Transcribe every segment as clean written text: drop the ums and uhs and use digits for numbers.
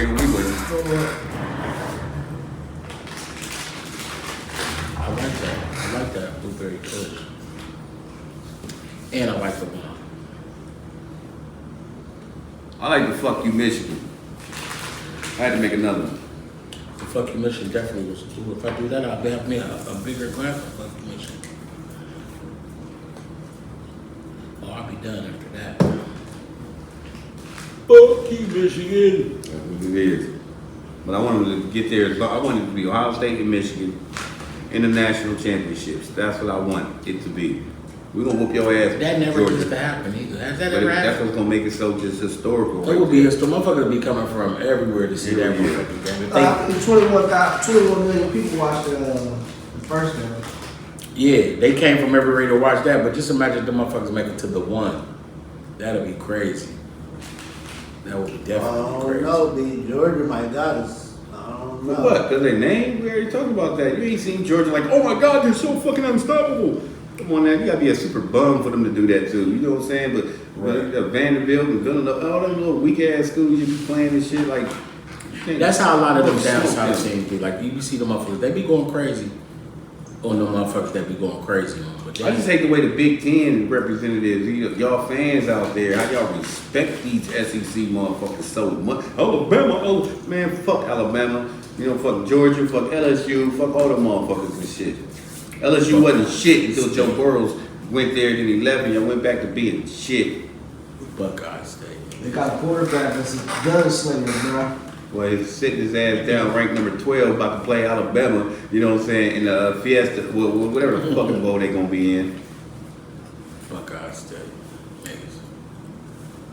every week. I like that. I like that Blueberry Kush. And I like the one. I like the Fuck You Michigan. I had to make another one. The Fuck You Mission definitely was cool. If I do that, I'll have me a bigger glass of Fuck You Mission. Oh, I'll be done after that. Fuck You Michigan. That's what it is. But I wanted to get there. I wanted it to be Ohio State and Michigan in the national championships. That's what I want it to be. We're going to whoop your ass. That never Georgia. used to happen either. Has that But ever that's happened? what's going to make it so just historical. It would be historical. Motherfuckers be coming from everywhere to see that Yeah. motherfucking game. If 21 million people watched the first game. yeah, they came from everywhere to watch that, but just imagine the motherfuckers make it to the one. That'd be crazy. That would be definitely crazy. No, the Georgia might got us. I don't know. For what? Because they name? We already talked about that. You ain't seen Georgia like, oh my God, they're so fucking unstoppable. Come on now, you gotta be a super bum for them to do that too. You know what I'm saying? But Vanderbilt and Villanova, all them little weak ass schools you be playing and shit like. That's how a lot of them down Smoke south them. teams be. Like you see the motherfuckers, they be going crazy on the motherfuckers that be going crazy on. But I just hate the way the Big Ten representatives, y'all fans out there, how y'all respect these SEC motherfuckers so much. Alabama, oh man, fuck Alabama. You know, fuck Georgia, fuck LSU, fuck all the motherfuckers and shit. LSU wasn't shit until Joe Burrows went there, then he left, and y'all went back to being shit. Buckeye State. They got a quarterback that's a gunslinger, bro. Well, he's sitting his ass down, ranked number 12, about to play Alabama, you know what I'm saying, in the Fiesta, whatever the fucking bowl they gonna be in. Buckeye State. Niggas.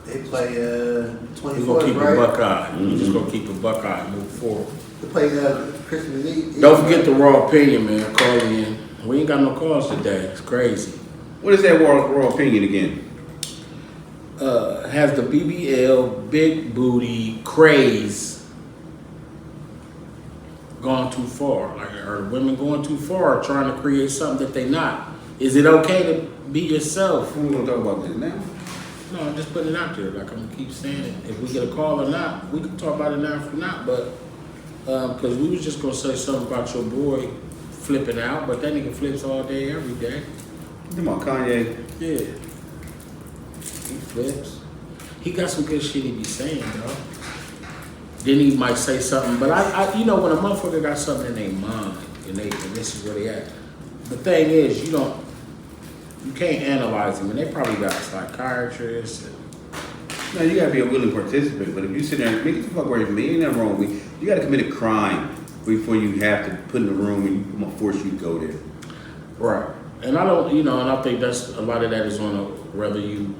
They play We 24, gonna keep right? a Buckeye. We just gonna keep a Buckeye and move forward. They play Christmas Eve. Don't forget the raw opinion, man. Call in. We ain't got no calls today. It's crazy. What is that raw opinion again? Has the BBL big booty craze gone too far? Like, are women going too far, trying to create something that they not? Is it okay to be yourself? We gonna talk about this now. No, I'm just putting it out there. Like I'm gonna keep saying it. If we get a call or not, we can talk about it now if not. But because we was just gonna say something about your boy flipping out, but that nigga flips all day, every day. You talking about Kanye? Yeah, he flips. He got some good shit he be saying, though. Then he might say something, but I you know, when a motherfucker got something in their mind and this is where they at. The thing is, you can't analyze them, and they probably got psychiatrists. And, No, you gotta be a willing participant. But if you sit there and get the fuck away from me, ain't nothing wrong with me. You gotta commit a crime before you have to put in the room and I'm gonna force you to go there. right. And I don't, and I think that's a lot of that is on a whether you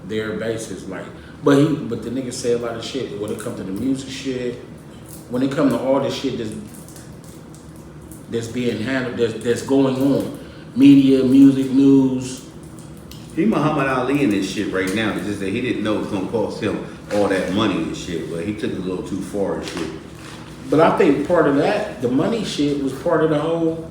their basis, like. But the nigga say a lot of shit when it comes to the music shit. When it comes to all the shit that's being handled, that's going on, media, music, news. He Muhammad Ali in this shit right now. It's just that he didn't know it was gonna cost him all that money and shit, but he took it a little too far and shit. But I think part of that, the money shit, was part of the whole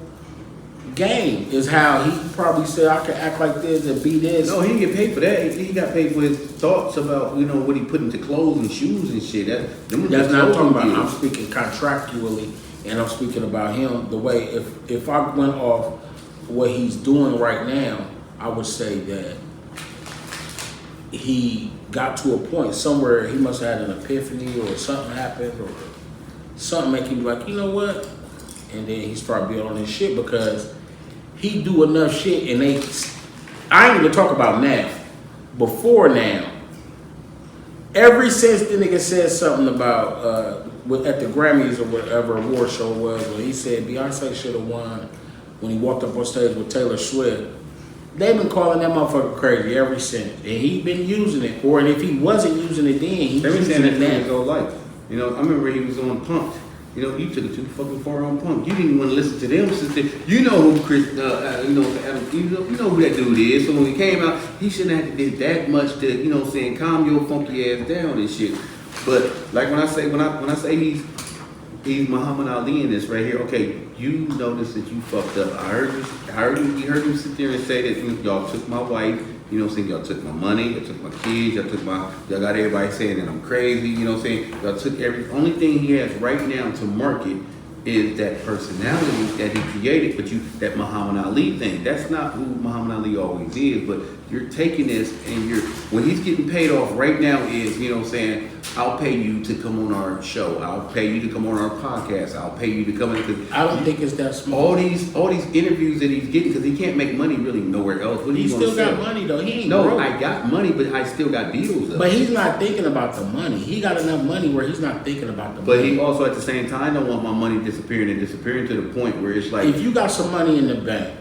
game. Is how he probably said, I can act like this and be this. No, he didn't get paid for that. He got paid for his thoughts about, what he put into clothes and shoes and shit. That's not what I'm talking about. I'm speaking contractually, and I'm speaking about him the way, if I went off what he's doing right now, I would say that he got to a point somewhere, he must have had an epiphany or something happened or something make him like, you know what? And then he started being on his shit because he do enough shit and I ain't even talk about now. Before now, ever since the nigga said something about at the Grammys or whatever award show it was, when he said Beyonce should have won when he walked up on stage with Taylor Swift, they've been calling that motherfucker crazy ever since, and he been using it. Or if he wasn't using it then, he's They've been using saying it that his now. whole life. I remember he was on Punk'd. You took it too fucking far on Punk. You didn't want to listen to them sister. You know who Chris, you know who that dude is. So when he came out, he shouldn't have to did that much to, calm your funky ass down and shit. But like when I say he's Muhammad Ali in this right here. Okay, you notice that you fucked up. I heard you sit there and say that y'all took my wife. You know what I'm saying? Y'all took my money, y'all took my kids, y'all got everybody saying that I'm crazy. You know what I'm saying? Y'all took only thing he has right now to market is that personality that he created, but that Muhammad Ali thing. That's not who Muhammad Ali always is, but you're taking this and when he's getting paid off right now is, you know what I'm saying, I'll pay you to come on our show. I'll pay you to come on our podcast. I'll pay you to come in. I don't think it's that small. All these interviews that he's getting, because he can't make money really nowhere else. What He gonna still got sell? money though. He ain't No, broke. I got money, but I still got deals though. But he's not thinking about the money. He got enough money where he's not thinking about the But money. he also at the same time don't want my money disappearing to the point where it's like If you got some money in the bank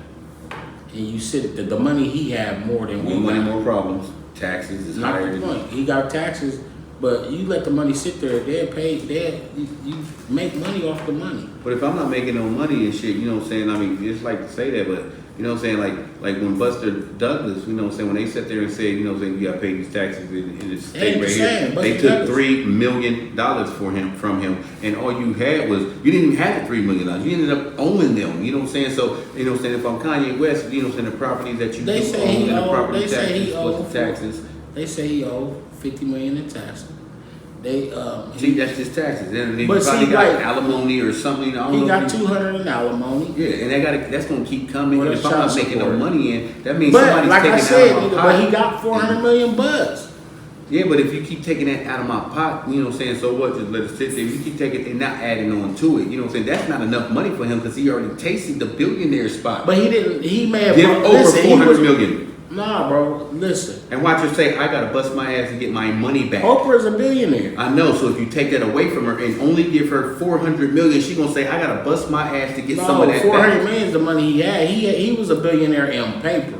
and you sit the money he had more than more we money, got. more problems. Taxes is Not higher. the point. He got taxes, but you let the money sit there. They're paid. You make money off the money. But if I'm not making no money and shit, you know what I'm saying? I mean, it's like to say that, but you know what I'm saying? Like when Buster Douglas, you know what I'm saying? When they sat there and said, you know what I'm saying, you got to pay these taxes in the state right here. They took $3 million from him, and all you had was you didn't even have the $3 million. You ended up owing them. You know what I'm saying? So you know what I'm saying? If I'm Kanye West, you know what I'm saying? The properties that you They do say he own, and the owed. property They say taxes, he what's owed. the taxes? They say he owed $50 million in taxes. See, that's just taxes. And then But you probably see, got like, alimony or something. I don't He know got if you- $200 in alimony. Yeah, and that's gonna keep coming. Well, And if that's I'm not child making no support. money in, that means But somebody's like taking I it said, out of nigga, my but pot. he got $400 million bucks. Yeah, but if you keep taking that out of my pot, you know what I'm saying, so what, just let it sit there. You keep taking it and not adding on to it, you know what I'm saying, that's not enough money for him because he already tasted the billionaire spot. But he didn't. He may have Give over listen, he 400 was- million. Nah, bro. Listen, And watch her say, I gotta bust my ass to get my money back. Oprah's a billionaire. I know, so if you take that away from her and only give her 400 million, she gonna say, I gotta bust my ass to get some of No, that 400 back. million is the money he had. He was a billionaire in paper.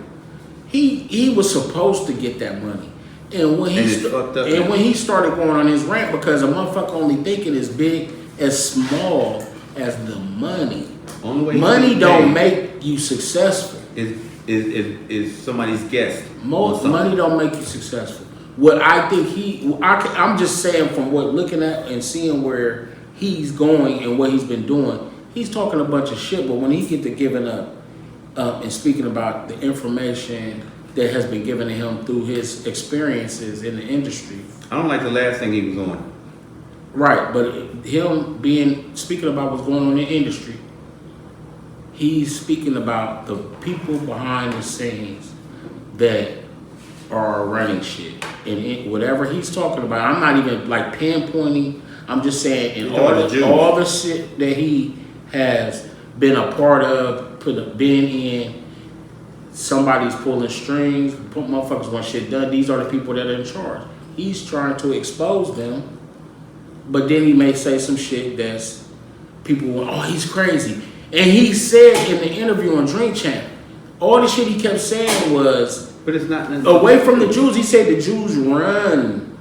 He was supposed to get that money. And when And it's fucked up, man. when he started going on his rant because a motherfucker only thinking as big as small as the money. Only way he Money can don't pay make you successful. is somebody's guest. on Most something. money don't make you successful. What I think I'm just saying from what looking at and seeing where he's going and what he's been doing, he's talking a bunch of shit. But when he get to giving up and speaking about the information that has been given to him through his experiences in the industry, I don't like the last thing he was on. right? But him speaking about what's going on in the industry, he's speaking about the people behind the scenes that are running shit. And whatever he's talking about, I'm not even like pinpointing. I'm just saying in You're talking about the Jews. all the shit that he has been a part of, been in. Somebody's pulling strings. Motherfuckers want shit done. These are the people that are in charge. He's trying to expose them, but then he may say some shit that's people want. Oh, he's crazy. And he said in the interview on Drink Champ, all the shit he kept saying was, But it's not away from the Jews, he said the Jews run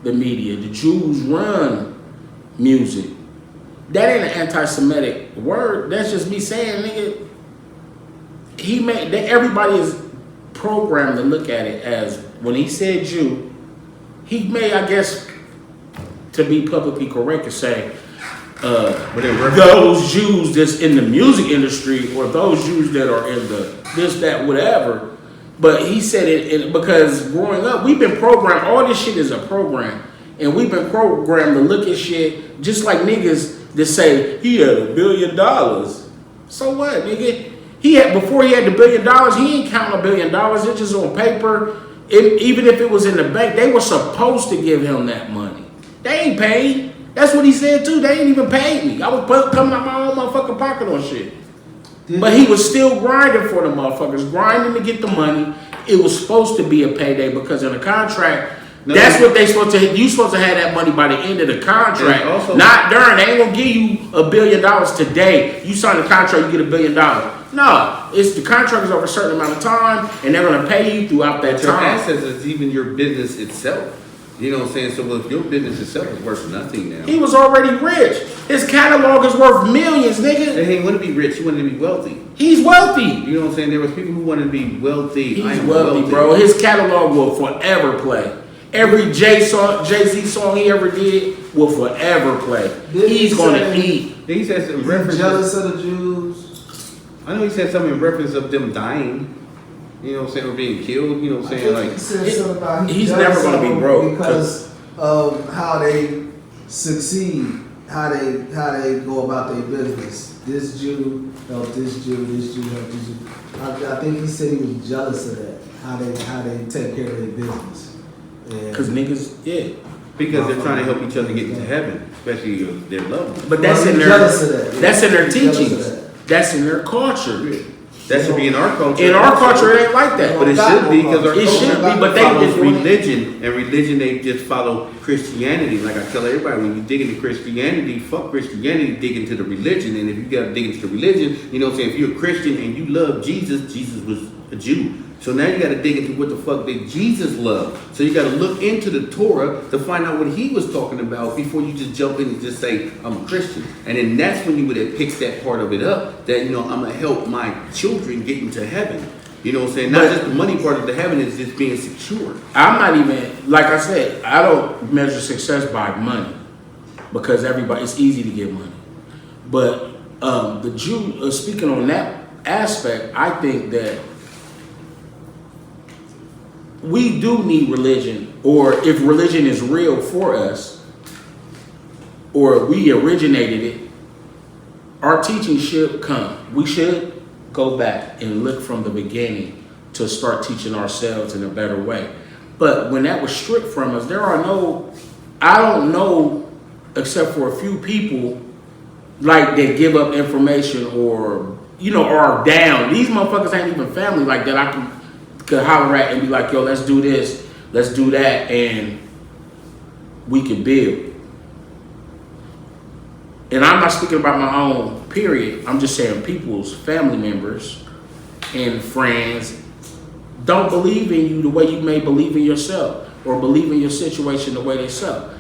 the media. The Jews run music. That ain't an anti-Semitic word. That's just me saying, nigga. Everybody is programmed to look at it as when he said Jew. He may, I guess, to be publicly correct, to say those Jews that's in the music industry or those Jews that are in the this, that, whatever. But he said it because growing up, we've been programmed. All this shit is a program. And we've been programmed to look at shit just like niggas that say, he had $1 billion. So what, nigga? Before he had the $1 billion, he ain't counting $1 billion. It's just on paper. Even if it was in the bank, they were supposed to give him that money. They ain't paid. That's what he said too. They ain't even paid me. I was coming out my own motherfucking pocket on shit. But he was still grinding for the motherfuckers, grinding to get the money. It was supposed to be a payday because in a contract, what they supposed to. You supposed to have that money by the end of the contract, also, not during. They ain't gonna give you $1 billion today. You sign the contract, you get $1 billion. No, it's the contract is over a certain amount of time, and they're gonna pay you throughout that your time. assets is even your business itself. You know what I'm saying? So if your business itself is worth nothing now. He was already rich. His catalog is worth millions, nigga. He didn't want to be rich, he wanted to be wealthy. He's wealthy. You know what I'm saying? There was people who wanted to be wealthy. He's I'm wealthy, bro. His catalog will forever play. Every Jay-Z song he ever did will forever play. He's gonna eat. He said some He's references. jealous of the Jews. I know he said something in reference of them dying. You know what I'm saying? Or being killed. You know what I'm I saying? think he Like, said something about he's does never gonna be something broke, because of how they succeed, how they go about their business. This Jew helped this Jew, this Jew helped this Jew. I think he said he was jealous of that, how they take care of their business. And Cause niggas, yeah. because they're trying to help each other get into heaven, especially their loved ones. But that's Well, in I'm their jealous of that. that's in their I'm jealous of teachings. that. That's in their culture. That should be in our culture. In our culture, it ain't like that. But it should be because our It culture should be, but they follows just doing it. religion, and religion they just follow Christianity. Like I tell everybody, when you dig into Christianity, fuck Christianity, dig into the religion. And if you gotta dig into the religion, you know what I'm saying? If you're a Christian and you love Jesus, Jesus was a Jew. So now you gotta dig into what the fuck did Jesus love. So you gotta look into the Torah to find out what he was talking about before you just jump in and just say, I'm a Christian. And then that's when you would have picked that part of it up, that, you know, I'm gonna help my children get into heaven. You know what I'm saying? Not But- just the money part of the heaven, is just being secure. I'm not even, like I said, I don't measure success by money because it's easy to get money. But the Jew, speaking on that aspect, I think that we do need religion, or if religion is real for us, or we originated it, our teaching should come. We should go back and look from the beginning to start teaching ourselves in a better way. But when that was stripped from us, I don't know, except for a few people, like that give up information or, you know, are down. These motherfuckers ain't even family like that. I could holler at and be like, yo, let's do this, let's do that, and we can build. And I'm not speaking about my own, period. I'm just saying people's family members and friends don't believe in you the way you may believe in yourself, or believe in your situation the way they self.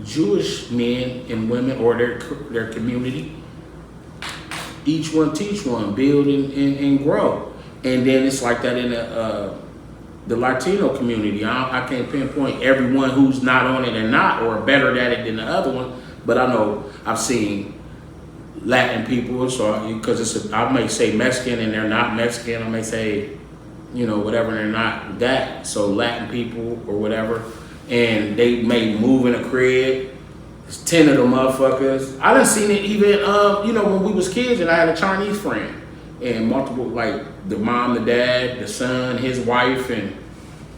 Jewish men and women, or their community, each one teach one, build and grow. And then it's like that in the Latino community. I can't pinpoint everyone who's not on it and not, or better at it than the other one. But I know I've seen Latin people, so because I may say Mexican and they're not Mexican. I may say, you know, whatever, and they're not that. So Latin people or whatever, and they may move in a crib. There's 10 of them motherfuckers. I done seen it even, you know, when we was kids, and I had a Chinese friend, and multiple, like the mom, the dad, the son, his wife, and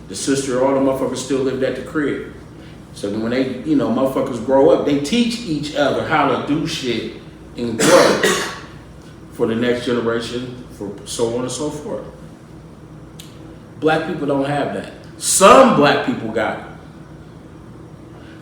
the sister, all the motherfuckers still lived at the crib. So when they, you know, motherfuckers grow up, they teach each other how to do shit and grow for the next generation, for so on and so forth. Black people don't have that. Some black people got it.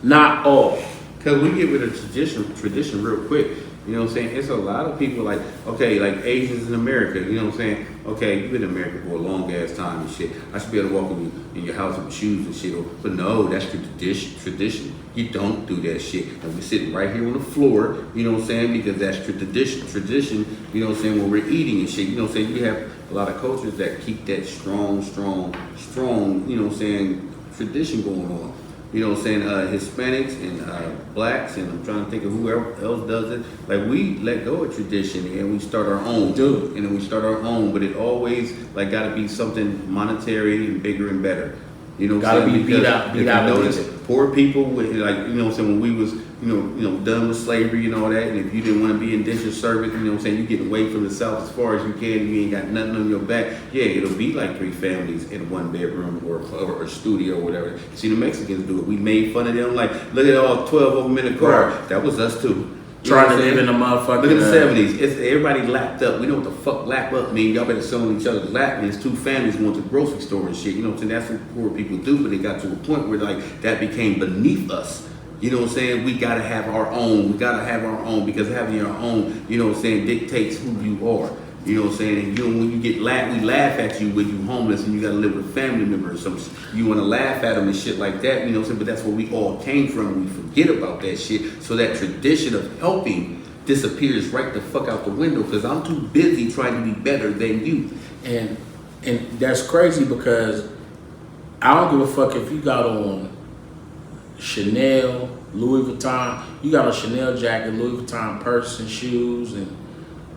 Not all. Because we get rid of tradition real quick. You know what I'm saying? It's a lot of people like, okay, like Asians in America, you know what I'm saying? Okay, you've been in America for a long ass time and shit. I should be able to walk in your house with shoes and shit. But no, that's tradition. You don't do that shit. And we're sitting right here on the floor, you know what I'm saying? Because that's tradition, you know what I'm saying, when we're eating and shit. You know what I'm saying? You have a lot of cultures that keep that strong, you know what I'm saying, tradition going on. You know what I'm saying, Hispanics and blacks, and I'm trying to think of whoever else does it. Like, we let go of tradition and we start our own. Dude. And then we start our own, but it always, like, gotta be something monetary and bigger and better. You know what I'm Gotta saying? be beat Because out if you of notice, it. poor people, with, like, you know what I'm saying, when we was, you know, done with slavery and all that, and if you didn't want to be indentured servant, you know what I'm saying, you get away from the South as far as you can, you ain't got nothing on your back, yeah, it'll be like 3 families in one bedroom or a studio or whatever. See, the Mexicans do it. We made fun of them, like, look at all 12 of them in a car. Right. That was us too. You Trying know to what I'm live in saying? the motherfucking. Look at the 70s. It's everybody lapped up. We know what the fuck lap up mean. Y'all better sit on each other's lap. And it's 2 families going to the grocery store and shit. You know what I'm saying? That's what poor people do. But it got to a point where, like, that became beneath us. You know what I'm saying? We gotta have our own. We gotta have our own, because having your own, you know what I'm saying, dictates who you are. You know what I'm saying? And you know, when you get we laugh at you when you homeless and you gotta live with a family member or something. You wanna laugh at them and shit like that. You know what I'm saying? But that's where we all came from. We forget about that shit. So that tradition of helping disappears right the fuck out the window, because I'm too busy trying to be better than you. And that's crazy, because I don't give a fuck if you got on Chanel, Louis Vuitton, you got a Chanel jacket, Louis Vuitton purse and shoes, and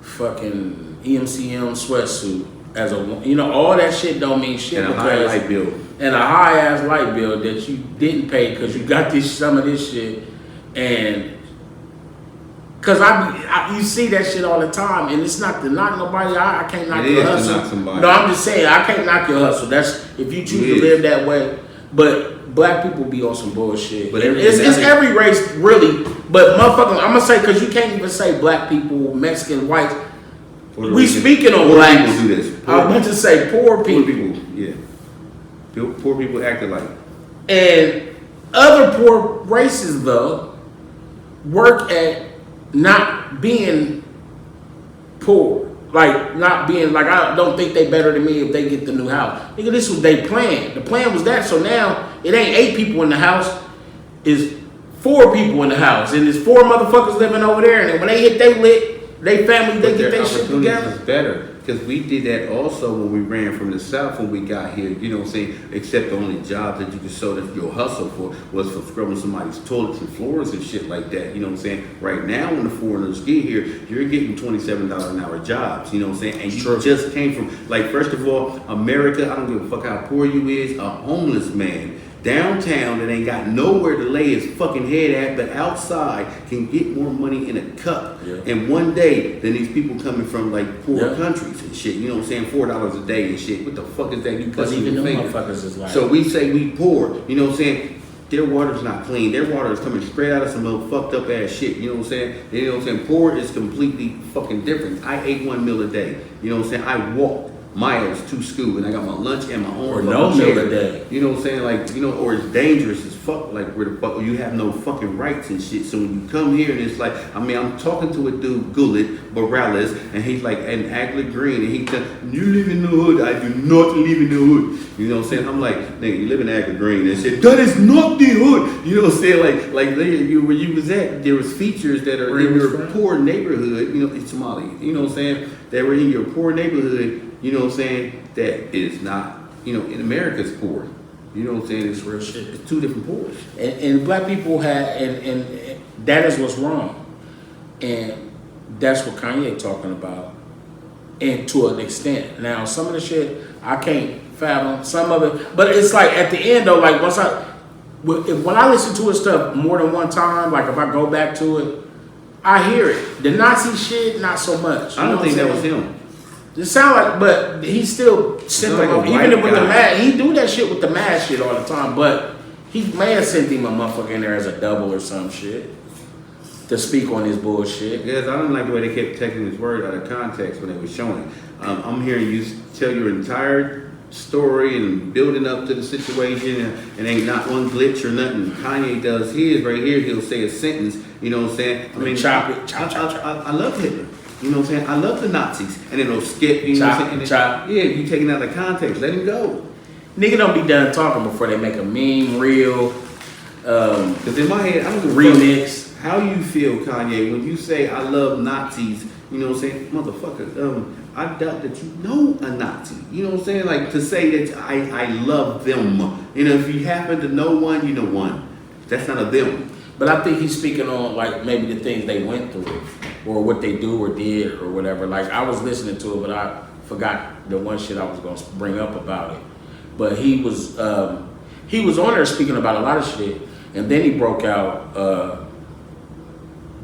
fucking EMCM sweatsuit. as a, you know, all that shit don't mean shit. And a high because- light bill. And a high ass light bill that you didn't pay because you got some of this shit, and because you see that shit all the time, and it's not to knock nobody. I can't knock It your is to hustle. knock somebody. No, I'm just saying I can't knock your hustle. That's if you choose It to is. live that way. But black people be on some bullshit. But It's every race really. But motherfucker, I'm gonna say because you can't even say black people, Mexican, whites. Puerto We Rican. speaking on Poor blacks. people do this. I was about to say poor Poor people. people, yeah. Poor people acting like. And other poor races, though, work at not being poor. Like, not being, like, I don't think they better than me if they get the new house. Nigga, this was their plan. The plan was that, so now it ain't 8 people in the house, it's 4 people in the house. And there's 4 motherfuckers living over there, and then when they hit they lit, they family, they But get their their shit opportunities together. is better. Because we did that also when we ran from the South when we got here, you know what I'm saying? Except the only job that you could show that your hustle for was for scrubbing somebody's toilets and floors and shit like that, you know what I'm saying? Right now when the foreigners get here, you're getting $27 an hour jobs, you know what I'm saying? And you True. just came from, like, first of all, America, I don't give a fuck how poor you is, a homeless man downtown that ain't got nowhere to lay his fucking head at, but outside can get more money in a cup. Yeah. And one day than these people coming from like poor Yeah. countries and shit. You know what I'm saying? $4 a day and shit. What the fuck is that? You Because cussing even your them finger. motherfuckers is like, So we say we poor. You know what I'm saying? Their water's not clean. Their water is coming straight out of some little fucked up ass shit. You know what I'm saying? You know what I'm saying? Poor is completely fucking different. I ate 1 meal a day. You know what I'm saying? I walked miles to school and I got my lunch and my own Or no fucking meal chair. a day. You know what I'm saying? Like, you know, or it's dangerous as fuck. Like, where the fuck, you have no fucking rights and shit. So when you come here and it's like, I mean, I'm talking to a dude, Gullit Morales, and he's like, and Aglet Green, and he said, you live in the hood. I do not live in the hood. You know what I'm saying? I'm like, nigga, you live in Aglet Green. And said, that is not the hood. You know what I'm saying? Like where you was at, there was features that are Where you in was your from? poor neighborhood, you know, in Somali. You know what I'm saying? That were in your poor neighborhood, you know what I'm saying? That is not, you know, in America's poor. You know what I'm saying? It's real shit. It's 2 different poors. And black people have, and that is what's wrong. And that's what Kanye talking about, and to an extent. Now, some of the shit, I can't fathom some of it, but it's like at the end though, like when I listen to his stuff more than one time, like if I go back to it, I hear it. The Nazi shit, not so much. I don't think that was him. It sound like, but he still sent Like him a off. white Even with the guy. mad, he do that shit with the mad shit all the time. But he may have sent him a motherfucker in there as a double or some shit to speak on his bullshit. Because I don't like the way they kept taking his word out of context when they were showing it. I'm hearing you tell your entire story and building up to the situation, and ain't not one glitch or nothing. Kanye does his right here. He'll say a sentence. You know what I'm saying? I mean, Chop it, chop, chop, chop. I love Hitler. You know what I'm saying? I love the Nazis, and then they'll skip. You know Chop, what I'm saying? And chop. yeah, you taking out of context. Let him go. Nigga don't be done talking before they make a meme, reel, Because in my head, I don't give a remix. fuck how you feel, Kanye, when you say I love Nazis. You know what I'm saying? Motherfucker, I doubt that you know a Nazi. You know what I'm saying? Like, to say that I love them. You know, if you happen to know one, you know one. That's not a them. But I think he's speaking on like maybe the things they went through or what they do or did or whatever. Like I was listening to it, but I forgot the one shit I was gonna bring up about it. But he was on there speaking about a lot of shit, and then he broke out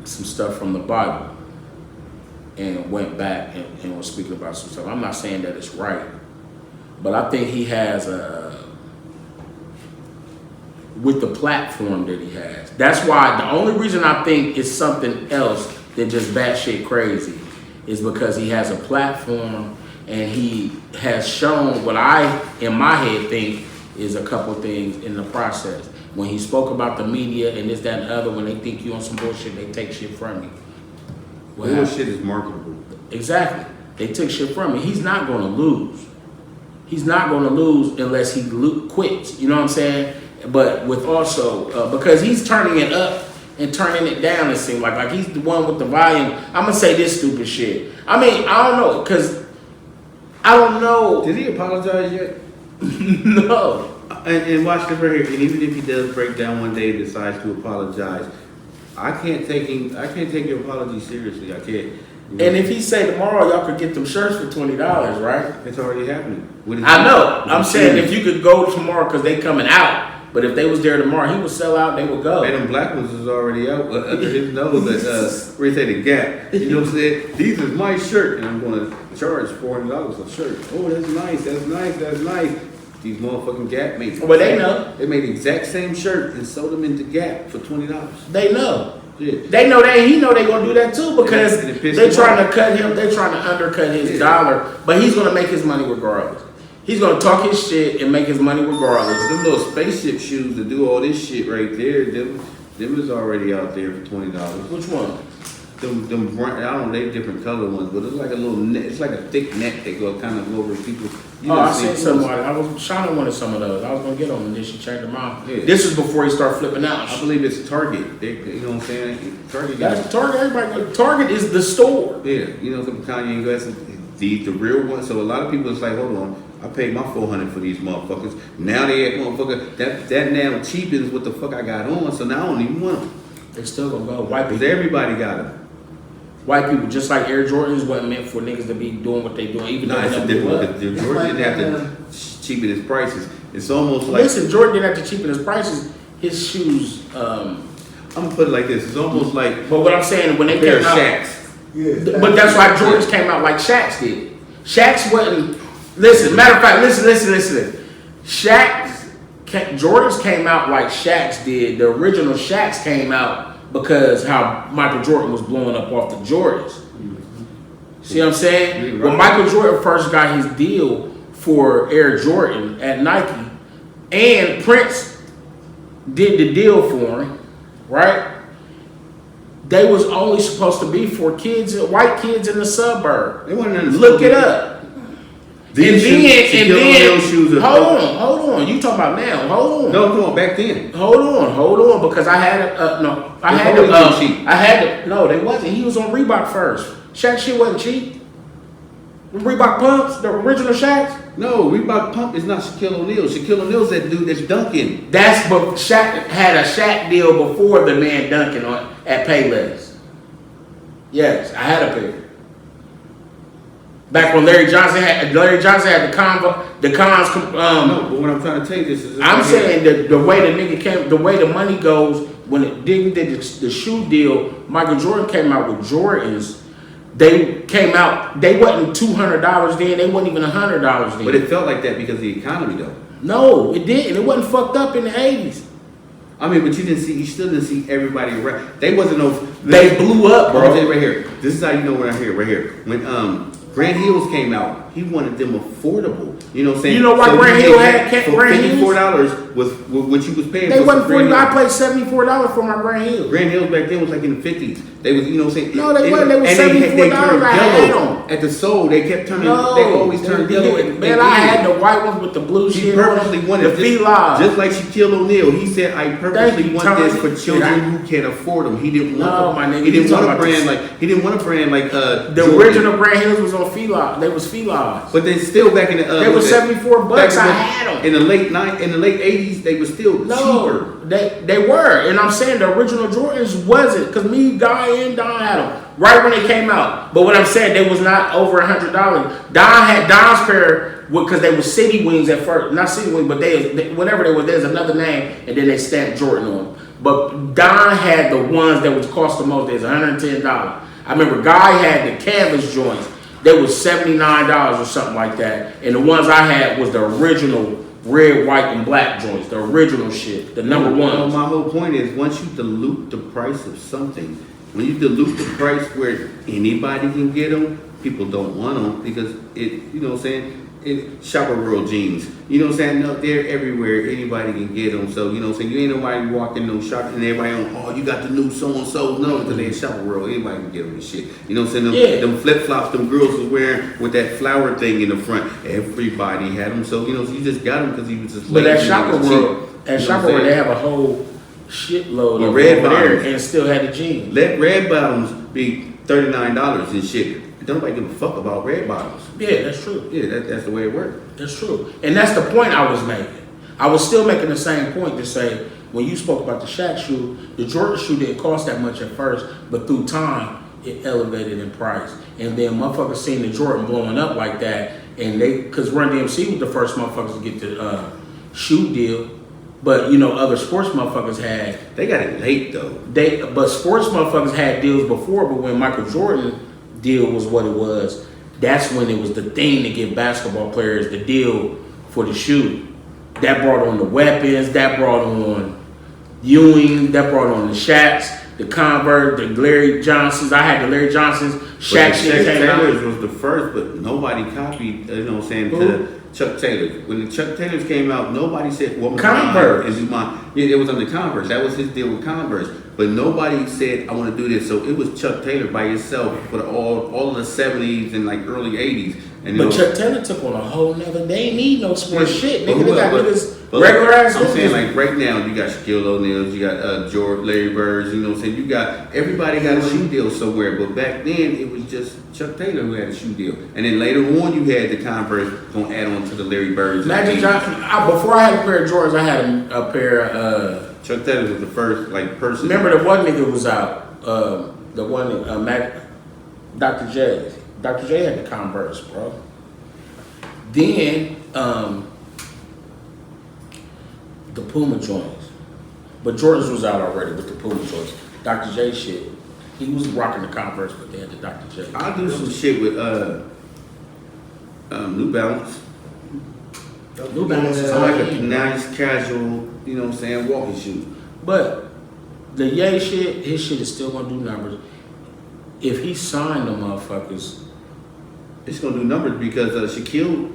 some stuff from the Bible and went back and was speaking about some stuff. I'm not saying that it's right, but I think he has with the platform that he has. That's why the only reason I think it's something else than just batshit crazy is because he has a platform and he has shown what I, in my head, think is a couple things in the process. When he spoke about the media and this, that, and the other, when they think you on some bullshit, they take shit from you. What happened? Bullshit is marketable. Exactly. They took shit from him. He's not going to lose. He's not going to lose unless he quits. You know what I'm saying? But with also, because he's turning it up and turning it down, it seems like he's the one with the volume. I'm going to say this stupid shit. I mean, I don't know, because I don't know. Did he apologize yet? No. And watch the right here. And even if he does break down one day and decides to apologize, I can't take your apology seriously. I can't. And if he say tomorrow y'all could get them shirts for $20, right? It's already happening. I know. I'm saying if you could go tomorrow because they coming out, but if they was there tomorrow, he would sell out. They would go. Man, them black ones is already out under his nose. Where you say the Gap? You know what I'm saying? These is my shirt, and I'm going to charge $400 a shirt. Oh, that's nice. That's nice. That's nice. These motherfucking Gap made. Well, they know. They made the exact same shirt and sold them into Gap for $20. They know. Yeah. They know that he know they gonna do that too because And it pissed they him trying off. to cut him. They trying to undercut his Yeah. dollar, but he's gonna make his money regardless. He's gonna talk his shit and make his money regardless. Them little spaceship shoes to do all this shit right there, them is already out there for $20. Which one? Them brown, I don't know, they different color ones, but it's like a little net, it's like a thick net that go kind of go over people. You Oh, know, I see seen clothes. somebody. Shauna wanted some of those. I was gonna get them, and then she changed them out. Yeah. This is before he started flipping out. I believe it's Target. They, you know what I'm saying? Target got That's Target. Everybody. Target is the store. yeah, you know some Kanye glasses, the real ones. So a lot of people is like, hold on, I paid my $400 for these motherfuckers. Now they at motherfucker that now cheapens what the fuck I got on. So now I don't even want them They still gonna go. White because people. everybody got them. White people, just like Air Jordans, wasn't meant for niggas to be doing what they doing, even No, though it's they a never blew different. up. The Jordan didn't have to cheapen his prices. It's almost like Listen, Jordan didn't have to cheapen his prices. His shoes. I'm gonna put it like this. It's almost like But what I'm saying, when they a pair came of out, Shaqs. Yeah. but that's why Jordans came out like Shaqs did. Shaqs wasn't. Listen, matter of fact, listen. Jordans came out like Shaqs did. The original Shaqs came out because how Michael Jordan was blowing up off the Jordans. See what I'm saying? Right. When Michael Jordan first got his deal for Air Jordan at Nike, and Prince did the deal for him, right? They was only supposed to be for kids, white kids in the suburb. They wasn't in the Look school. it up. These shoes are hold on. You talking about now? Hold on. No, come on, back then. Hold on, because I had no, they wasn't. He was on Reebok first. Shaq shit wasn't cheap. Reebok pumps, the original Shaqs. No, Reebok Pump is not Shaquille O'Neal. Shaquille O'Neal's that dude that's dunking. But Shaq had a Shaq deal before the man dunking at Payless. Yes, I had a pair. Back when Larry Johnson had the cons. No, but what I'm trying to tell you is I'm saying that the way the nigga came, the way the money goes, when it did the shoe deal, Michael Jordan came out with Jordans. They came out, they wasn't $200 then, they wasn't even $100 then. But it felt like that because of the economy, though. No, it didn't. It wasn't fucked up in the 80s. I mean, but you still didn't see everybody. They wasn't no. They blew up, Bro, I'll tell you bro. right here. This is how you know when I hear it right here. When Grand Hills came out, he wanted them affordable. You know what I'm saying? You know why Grand Hill had Grand Hills? $54 was what you was paying. They for wasn't some $40. I Grand paid $74 for my Grand Hill. Grand Hills back then was like in the 50s. They was, you know what I'm saying? No, they wasn't. They was and $74. They turned I had yellow them. at the sole. They kept turning. No, they always turned yellow. Man, I had the white ones with the blue He shit. purposely wanted the this, Fila. just like Shaquille O'Neal. He said, "I purposely you, want this Tony. for children Yeah. who can afford them." He didn't want. No, my nigga, He didn't you want a talking brand about like. He didn't want a brand like. The Jordan. original Grand Hills was on Fila. They was Filas. But they still back in the. They was $74. back in I the- had them. in the late '80s. They were still cheaper. No, they were, and I'm saying the original Jordans wasn't, cause me, Guy, and Don had them right when they came out. But what I'm saying, they was not over $100. Don had Don's pair because they were City Wings at first, not City Wings, but they whatever they were. There's another name, and then they stamped Jordan on them. But Don had the ones that was cost the most. There's $110. I remember Guy had the canvas joints. They was $79 or something like that, and the ones I had was the original red, white, and black joints, the original shit, the number Well, one. my whole point is once you dilute the price of something, when you dilute the price where anybody can get them, people don't want them because it, you know what I'm saying? Shopper World jeans, you know what I'm saying? No, they're everywhere. Anybody can get them. So, you know what I'm saying? You ain't nobody walking no shop and everybody on, oh, you got the new so-and-so. No, because they in Shopper World. Anybody can get them this shit. You know what I'm saying? Yeah. Them flip-flops them girls was wearing with that flower thing in the front. Everybody had them. So, you know, so you just got them because you was just But at lazy and it Shopper was World, cheap. at You know Shopper what I'm World, they saying? have a whole shitload Well, of red over there bottoms. and still had the jeans. Let red bottoms be $39 and shit. Don't nobody give a fuck about red bottoms. Yeah, that's true. Yeah, that's the way it works. That's true. And that's the point I was making. I was still making the same point to say, when you spoke about the Shaq shoe, the Jordan shoe didn't cost that much at first, but through time, it elevated in price. And then motherfuckers seen the Jordan blowing up like that, and cause Run DMC was the first motherfuckers to get the shoe deal. But you know, other sports motherfuckers had. They got it late though. But sports motherfuckers had deals before. But when Michael Jordan deal was what it was, that's when it was the thing to give basketball players the deal for the shoe. That brought on the weapons. That brought on Ewing. That brought on the Shaqs, the Converse, the Larry Johnsons. I had the Larry Johnsons. Shaq Chuck shit came out. Taylor's was the first, but nobody copied. You know what I'm saying? To Chuck Taylor. When the Chuck Taylors came out, nobody said, "Well, Converse." and do mine." Yeah, it was under Converse. That was his deal with Converse. But nobody said, "I want to do this." So it was Chuck Taylor by himself for all of the '70s and like early '80s. And But Chuck Taylor took on a whole nother. They ain't need no sports shit. But Nigga, they got niggas but regular ass. I'm saying niggas. like right now, you got Shaquille O'Neal, you got George, Larry Birds. You know what I'm saying? You got everybody got a shoe deal somewhere. But back then, it was just Chuck Taylor who had a shoe deal. And then later on, you had the Converse gonna add on to the Larry Birds. Magic Johnson. Before I had a pair of Jordans, I had a pair of. Chuck Taylor was the first like person. Remember the one nigga was out. The one Dr. J. Dr. J had the Converse, bro. Then the Puma joints, but Jordans was out already with the Puma joints. Dr. J shit. He was rocking the Converse, but they had the Dr. J. I'll do some shit with New Balance. New Balance is So like a high-end. nice casual, you know what I'm saying, walking shoe. But the Ye shit, his shit is still gonna do numbers. If he signed the motherfuckers, It's gonna do numbers because Shaquille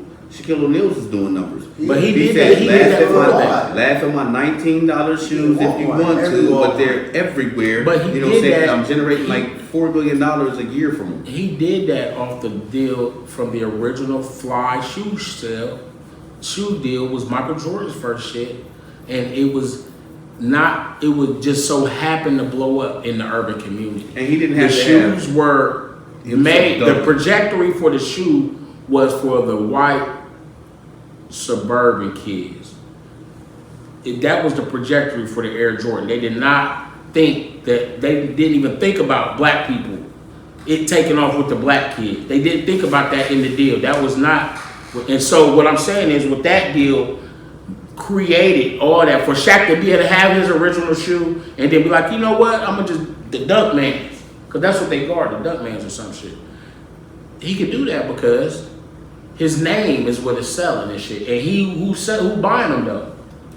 O'Neal is doing numbers. but he did said, that. He did that for that. laugh at my $19 shoes if you want to, but they're everywhere. But he you know what I'm did saying? that. I'm generating like $4 billion a year from them. He did that off the deal from the original Fly shoe deal was Michael Jordan's first shit, and it was not. It would just so happen to blow up in the urban community. And he didn't The have to shoes have. were made. The trajectory for the shoe was for the white suburban kids. That was the trajectory for the Air Jordan. They did not think that. They didn't even think about black people. It taking off with the black kid. They didn't think about that in the deal. That was not. And so what I'm saying is, with that deal, created all that for Shaq to be able to have his original shoe and then be like, you know what, I'm gonna just the Dunk Mans, because that's what they guard, the Dunk Mans or some shit. He could do that because his name is what is selling and shit, and who buying them though?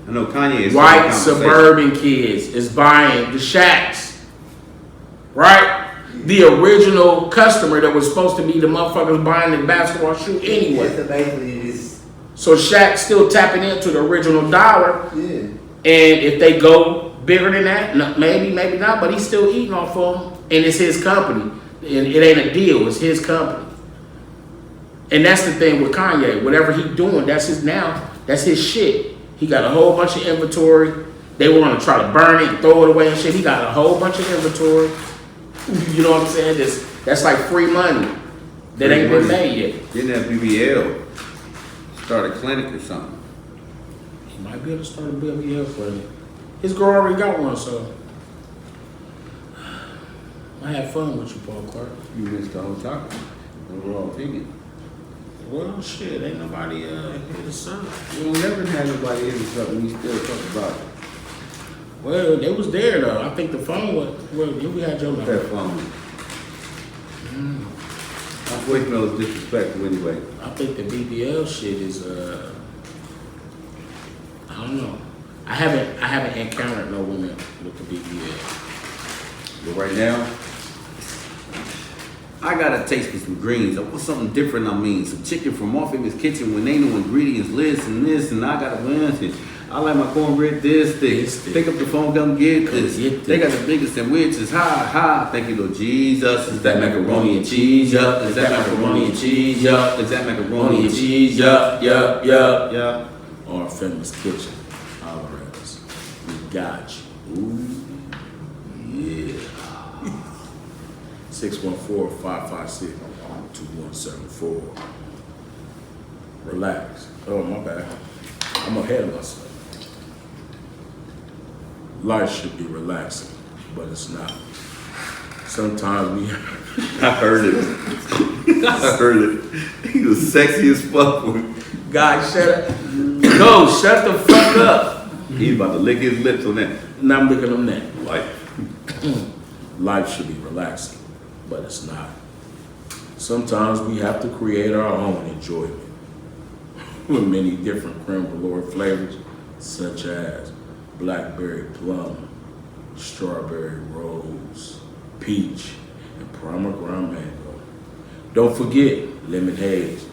I know Kanye is White suburban kids is buying the Shaqs, right? The original customer that was supposed to be the motherfuckers buying the basketball shoe anyway. It's basically just, So Shaq's still tapping into the original dollar. yeah. And if they go bigger than that, maybe not, but he's still eating off of them, and it's his company. And it ain't a deal, it's his company. And that's the thing with Kanye. Whatever he's doing, that's his shit. He got a whole bunch of inventory. They want to try to burn it and throw it away and shit. He got a whole bunch of inventory. You know what I'm saying? That's like free money that ain't been made yet. Didn't that BBL start a clinic or something? He might be able to start a BBL for him. His girl already got one, so I had fun with you, Paul Clark. You missed the whole topic. Overall opinion. Well, shit, ain't nobody here to serve. We don't never have nobody in the truck and we still talk about it. Well, they was there though. I think the phone was. Well, we had your number. That phone. My voicemail is disrespectful anyway. I think the BBL shit is. I don't know. I haven't encountered no women with the BBL. But right now, I gotta taste me some greens. I want something different. I mean, some chicken from Off Famous Kitchen when they know ingredients list and this, and I gotta win. I like my cornbread this thick. Pick up the phone, come get this. They got the biggest sandwiches. Ha. Thank you, Lord Jesus. Is that macaroni and cheese? Yup. Is that macaroni and cheese? Yup. Is that macaroni and cheese? Yup. Or Famous Kitchen. Holler at us. We got you. Ooh, yeah. 614-556-2174. Relax. Oh, my bad. I'm ahead of myself. Life should be relaxing, but it's not. Sometimes we I heard it. I heard it. He was sexy as fuck. God, shut up. No, shut the fuck up. He's about to lick his lips on that. Now I'm looking on that. Like, Life should be relaxing, but it's not. Sometimes we have to create our own enjoyment with many different creme brulee flavors, such as blackberry plum, strawberry rose, peach, and pomegranate mango. Don't forget lemon haze,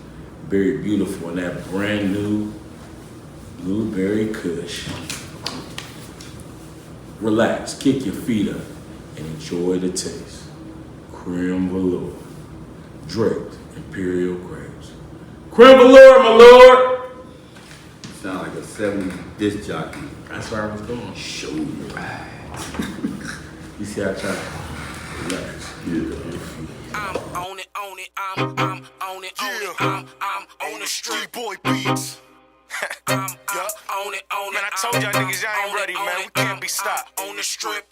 very beautiful in that brand new blueberry kush. Relax, kick your feet up, and enjoy the taste. Creme velour, draped imperial grapes. Creme velour, my lord. you sound like a 70s disc jockey. That's where I was going. Show me right. You see, I try to relax. I'm on it, I'm on it, I'm on the street boy beats. I'm on it, man. I told y'all niggas y'all ain't ready, man. We can't be stopped. On the strip.